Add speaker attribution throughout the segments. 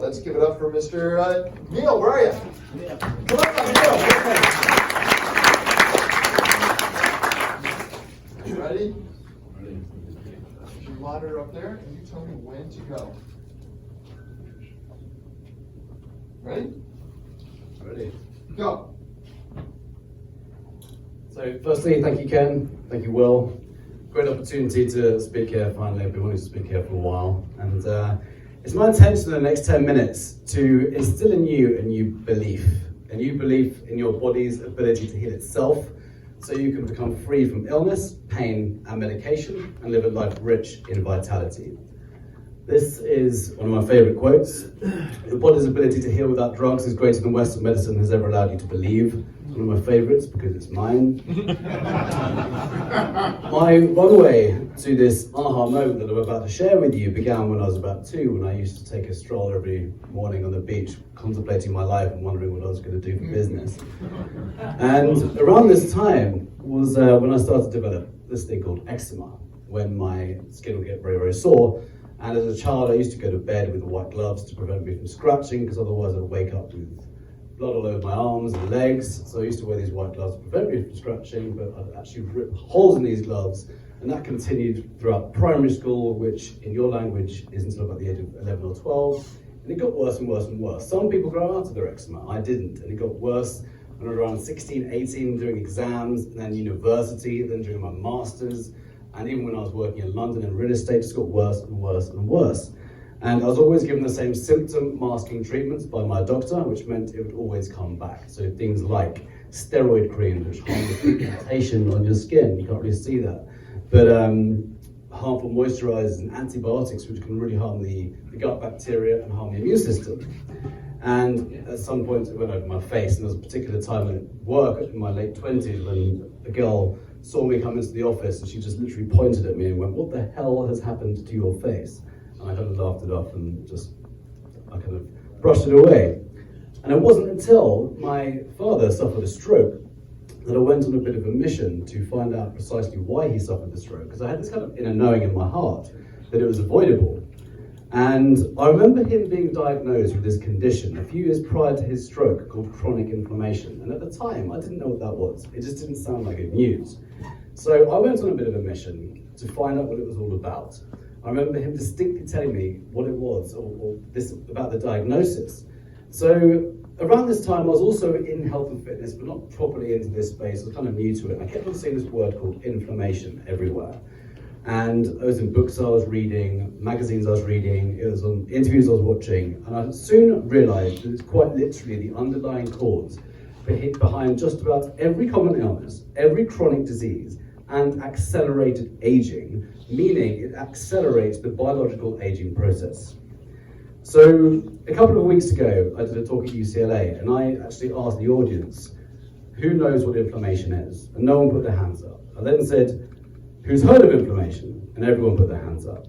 Speaker 1: let's give it up for Mr. Neil. Where are you?
Speaker 2: Yeah.
Speaker 1: Come on, Neil. Ready? Put your monitor up there, and you tell me when to go. Ready?
Speaker 2: Ready.
Speaker 1: Go.
Speaker 2: So firstly, thank you, Ken. Thank you, Will. Great opportunity to speak here finally. I've been wanting to speak here for a while. And it's my intention in the next 10 minutes to instill in you a new belief in your body's ability to heal itself so you can become free from illness, pain, and medication and live a life rich in vitality. This is one of my favorite quotes. The body's ability to heal without drugs is greater than Western medicine has ever allowed you to believe. One of my favorites because it's mine. My runway to this aha moment that I'm about to share with you began when I was about 2, when I used to take a stroll every morning on the beach, contemplating my life and wondering what I was going to do for business. And around this time was when I started to develop this thing called eczema, when my skin would get very, very sore. And as a child, I used to go to bed with white gloves to prevent me from scratching, because otherwise I'd wake up with blood all over my arms and legs. So I used to wear these white gloves to prevent me from scratching, but I'd actually rip holes in these gloves. And that continued throughout primary school, which in your language is until about the age of 11 or 12. And it got worse and worse and worse. Some people grow out of their eczema. I didn't. And it got worse when I was around 16, 18, doing exams, and then university, then during my master's. And even when I was working in London in real estate, it just got worse and worse and worse. And I was always given the same symptom masking treatments by my doctor, which meant it would always come back. So things like steroid creams, which harm the pigmentation on your skin. You can't really see that. But harmful moisturizers and antibiotics, which can really harm the gut bacteria and harm the immune system. And at some point it went over my face, and there was a particular time at work in my late 20s when a girl saw me come into the office and she just literally pointed at me and went, "What the hell has happened to your face?" And I kind of laughed it off and I kind of brushed it away. And it wasn't until my father suffered a stroke that I went on a bit of a mission to find out precisely why he suffered the stroke, because I had this kind of inner knowing in my heart that it was avoidable. And I remember him being diagnosed with this condition a few years prior to his stroke called chronic inflammation. And at the time, I didn't know what that was. It just didn't sound like good news. So I went on a bit of a mission to find out what it was all about. I remember him distinctly telling me what it was, or this about the diagnosis. So around this time, I was also in health and fitness, but not properly into this space. I was kind of new to it. I kept on seeing this word called inflammation everywhere. And it was in books I was reading, magazines I was reading, it was on interviews I was watching, and I soon realized that it's quite literally the underlying cause behind just about every common illness, every chronic disease, and accelerated aging, meaning it accelerates the biological aging process. So a couple of weeks ago, I did a talk at UCLA, and I actually asked the audience, who knows what inflammation is? And no one put their hands up. I then said, who's heard of inflammation? And everyone put their hands up.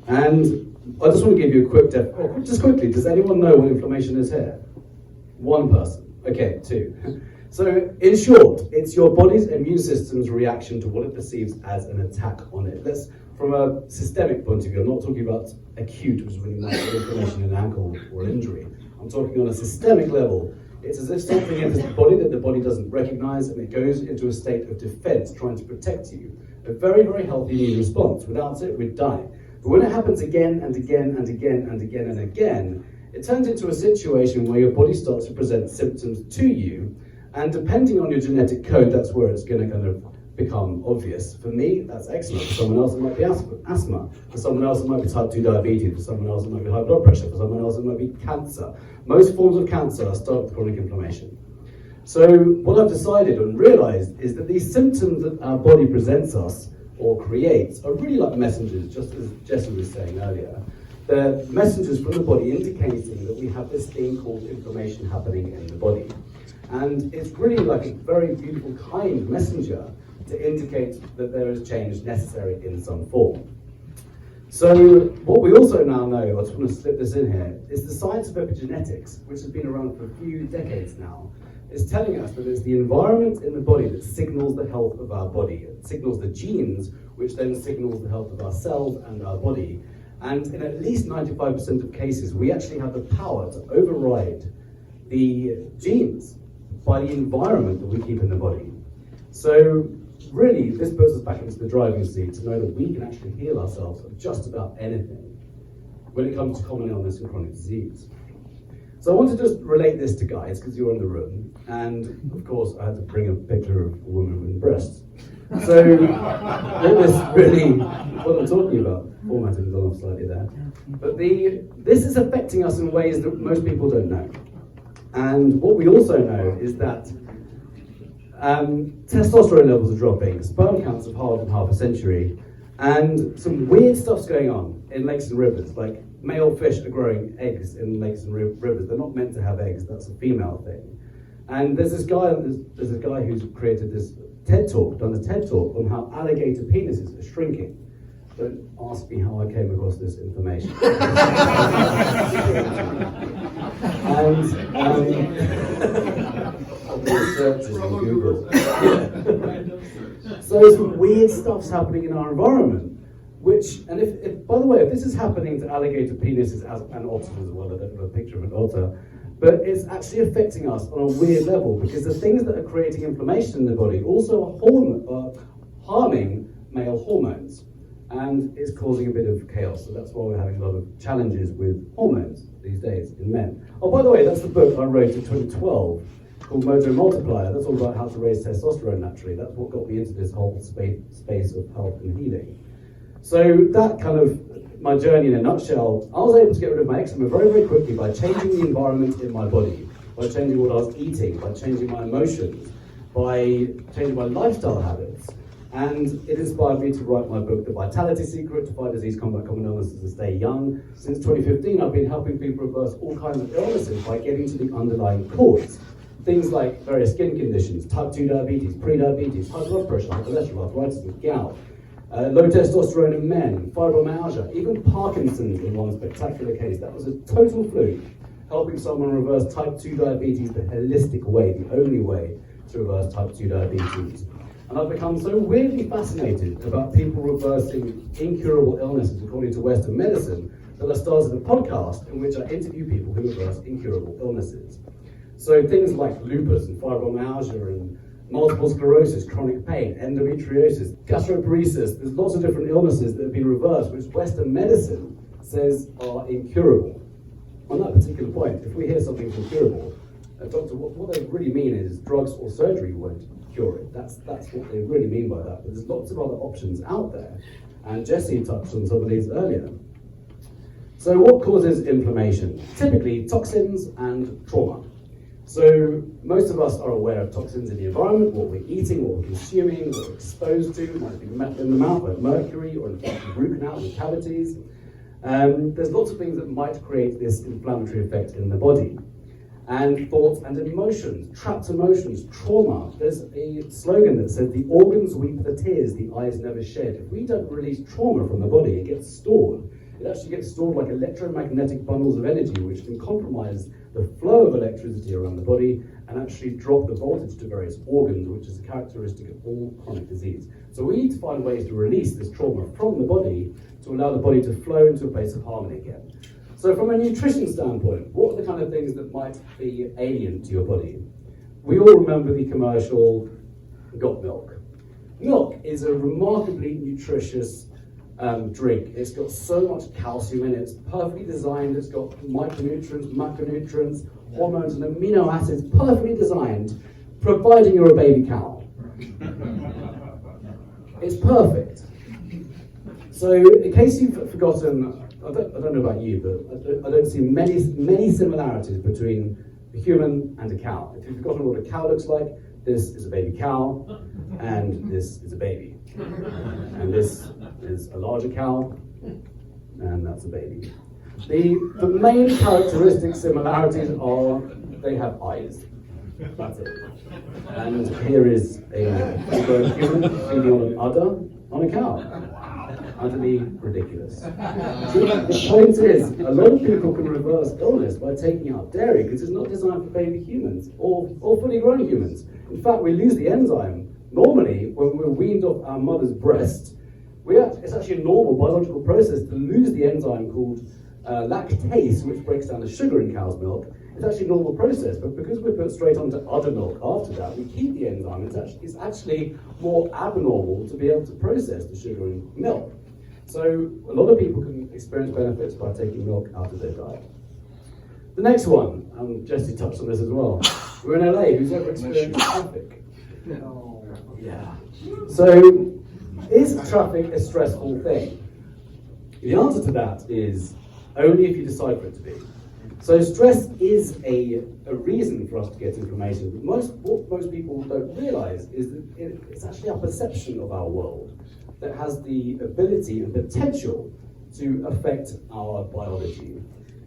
Speaker 2: And I just want to give you a quick just quickly, does anyone know what inflammation is here? One person. Okay, 2. So in short, it's your body's immune system's reaction to what it perceives as an attack on it. Let's, from a systemic point of view, I'm not talking about acute, which is when you might have inflammation in an ankle or injury. I'm talking on a systemic level. It's as if something enters the body that the body doesn't recognize, and it goes into a state of defense, trying to protect you. A very, very healthy immune response. Without it, we'd die. But when it happens again and again and again and again and again, it turns into a situation where your body starts to present symptoms to you, and depending on your genetic code, that's where it's going to kind of become obvious. For me, that's eczema. For someone else, it might be asthma. For someone else, it might be type 2 diabetes. For someone else, it might be high blood pressure. For someone else, it might be cancer. Most forms of cancer start with chronic inflammation. So what I've decided and realized is that these symptoms that our body presents us or creates are really like messengers, just as Jesse was saying earlier. They're messengers from the body indicating that we have this thing called inflammation happening in the body. And it's really like a very beautiful, kind messenger to indicate that there is change necessary in some form. So what we also now know, I just want to slip this in here, is the science of epigenetics, which has been around for a few decades now, is telling us that it's the environment in the body that signals the health of our body. It signals the genes, which then signals the health of our cells and our body. And in at least 95% of cases, we actually have the power to override the genes by the environment that we keep in the body. So really, this puts us back into the driving seat to know that we can actually heal ourselves of just about anything when it comes to common illness and chronic disease. So I want to just relate this to guys, because you're in the room, and of course I had to bring a picture of a woman with breasts. So this really, what I'm talking about, formatting has gone off slightly there, but this is affecting us in ways that most people don't know. And what we also know is that testosterone levels are dropping, sperm counts have halved in half a century, and some weird stuff's going on in lakes and rivers, like male fish are growing eggs in lakes and rivers. They're not meant to have eggs, that's a female thing. And there's a guy who's created this TED Talk, done a TED Talk on how alligator penises are shrinking. Don't ask me how I came across this information. And searches on Google. So some weird stuff's happening in our environment. And if by the way, if this is happening to alligator penises and otters as well, I don't have a picture of an otter, but it's actually affecting us on a weird level, because the things that are creating inflammation in the body also are harming male hormones, and it's causing a bit of chaos. So that's why we're having a lot of challenges with hormones these days in men. Oh, by the way, that's the book I wrote in 2012 called Mojo Multiplier. That's all about how to raise testosterone naturally. That's what got me into this whole space of health and healing. So that kind of my journey in a nutshell. I was able to get rid of my eczema very, very quickly by changing the environment in my body, by changing what I was eating, by changing my emotions, by changing my lifestyle habits. And it inspired me to write my book, The Vitality Secret, to fight disease, combat common illnesses, and stay young. Since 2015, I've been helping people reverse all kinds of illnesses by getting to the underlying cause. Things like various skin conditions, type 2 diabetes, pre-diabetes, high blood pressure, high cholesterol, arthritis, and gout. Low testosterone in men, fibromyalgia, even Parkinson's in one spectacular case. That was a total fluke, helping someone reverse type 2 diabetes the holistic way, the only way to reverse type 2 diabetes. And I've become so weirdly fascinated about people reversing incurable illnesses according to Western medicine that I started a podcast in which I interview people who reverse incurable illnesses. So things like lupus and fibromyalgia and multiple sclerosis, chronic pain, endometriosis, gastroparesis. There's lots of different illnesses that have been reversed, which Western medicine says are incurable. On that particular point, if we hear something's incurable, a doctor, what they really mean is drugs or surgery won't cure it. That's what they really mean by that. But there's lots of other options out there. And Jesse touched on some of these earlier. So what causes inflammation? Typically toxins and trauma. So most of us are aware of toxins in the environment, what we're eating, what we're consuming, what we're exposed to. It might be metal in the mouth, like mercury, or infected root canals and cavities. There's lots of things that might create this inflammatory effect in the body. And thoughts and emotions, trapped emotions, trauma. There's a slogan that says, the organs weep the tears the eyes never shed. If we don't release trauma from the body, it gets stored. It actually gets stored like electromagnetic bundles of energy, which can compromise the flow of electricity around the body and actually drop the voltage to various organs, which is a characteristic of all chronic disease. So we need to find ways to release this trauma from the body to allow the body to flow into a place of harmony again. So from a nutrition standpoint, what are the kind of things that might be alien to your body? We all remember the commercial Got Milk. Milk is a remarkably nutritious drink. It's got so much calcium in it, it's perfectly designed, it's got micronutrients, macronutrients, hormones and amino acids, perfectly designed, providing you're a baby cow. It's perfect. So in case you've forgotten, I don't know about you, but I don't see many similarities between a human and a cow. If you've forgotten what a cow looks like, this is a baby cow, and this is a baby. And this is a larger cow, and that's a baby. The main characteristic similarities are they have eyes. That's it. And here is a full-grown human feeding on an udder on a cow. Utterly ridiculous. The point is, a lot of people can reverse illness by taking out dairy because it's not designed for baby humans or fully grown humans. In fact, we lose the enzyme normally when we're weaned off our mother's breast It's actually a normal biological process to lose the enzyme called lactase, which breaks down the sugar in cow's milk. It's actually a normal process, but because we're put straight onto udder milk after that, we keep the enzyme. It's actually more abnormal to be able to process the sugar in milk. So a lot of people can experience benefits by taking milk out of their diet. The next one, Jesse touched on this as well. We're in LA. Who's ever experienced traffic?
Speaker 1: No.
Speaker 2: Yeah. So, is traffic a stressful thing? The answer to that is only if you decide for it to be. So stress is a reason for us to get information. But what most people don't realize is that it's actually our perception of our world that has the ability and potential to affect our biology.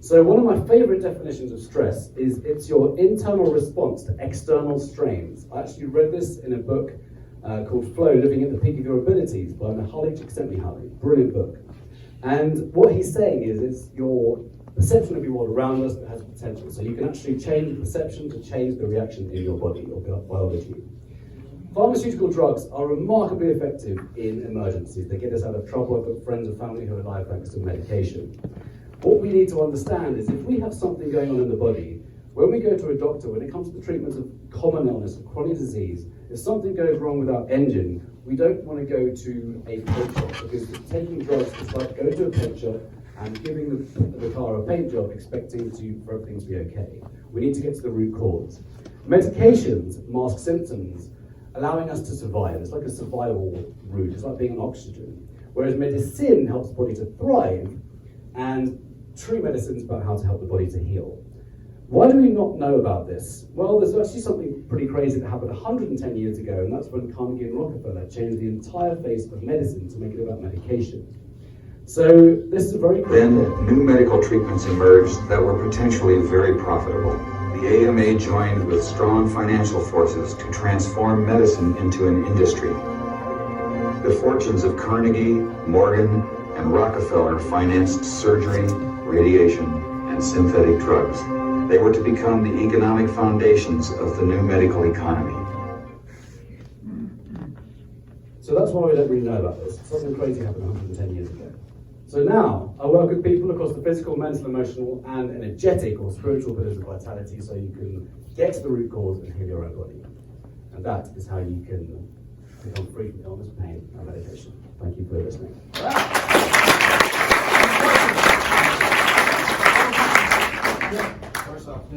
Speaker 2: So one of my favorite definitions of stress is it's your internal response to external strains. I actually read this in a book called Flow, Living at the Peak of Your Abilities by Mihaly Csikszentmihalyi. Brilliant book. And what he's saying is it's your perception of your world around us that has potential. So you can actually change the perception to change the reaction in your body or biology. Pharmaceutical drugs are remarkably effective in emergencies. They get us out of trouble. I've got friends and family who are alive thanks to medication. What we need to understand is if we have something going on in the body, when we go to a doctor, when it comes to the treatment of common illness, of chronic disease, if something goes wrong with our engine, we don't want to go to a paint shop because taking drugs is like going to a paint shop and giving the car a paint job expecting for everything to be okay. We need to get to the root cause. Medications mask symptoms, allowing us to survive. It's like a survival route. It's like being on oxygen. Whereas medicine helps the body to thrive, and true medicine is about how to help the body to heal. Why do we not know about this? Well, there's actually something pretty crazy that happened 110 years ago, and that's when Carnegie and Rockefeller changed the entire face of medicine to make it about medication. So this is a very
Speaker 3: Then new medical treatments emerged that were potentially very profitable. The AMA joined with strong financial forces to transform medicine into an industry. The fortunes of Carnegie, Morgan, and Rockefeller financed surgery, radiation, and synthetic drugs. They were to become the economic foundations of the new medical economy.
Speaker 2: So that's why we don't really know about this. Something crazy happened 110 years ago. So now, I work with people across the physical, mental, emotional, and energetic or spiritual pillars of vitality so you can get to the root cause and heal your own body. And that is how you can become free from illness, pain, and meditation. Thank you for listening.
Speaker 1: First off,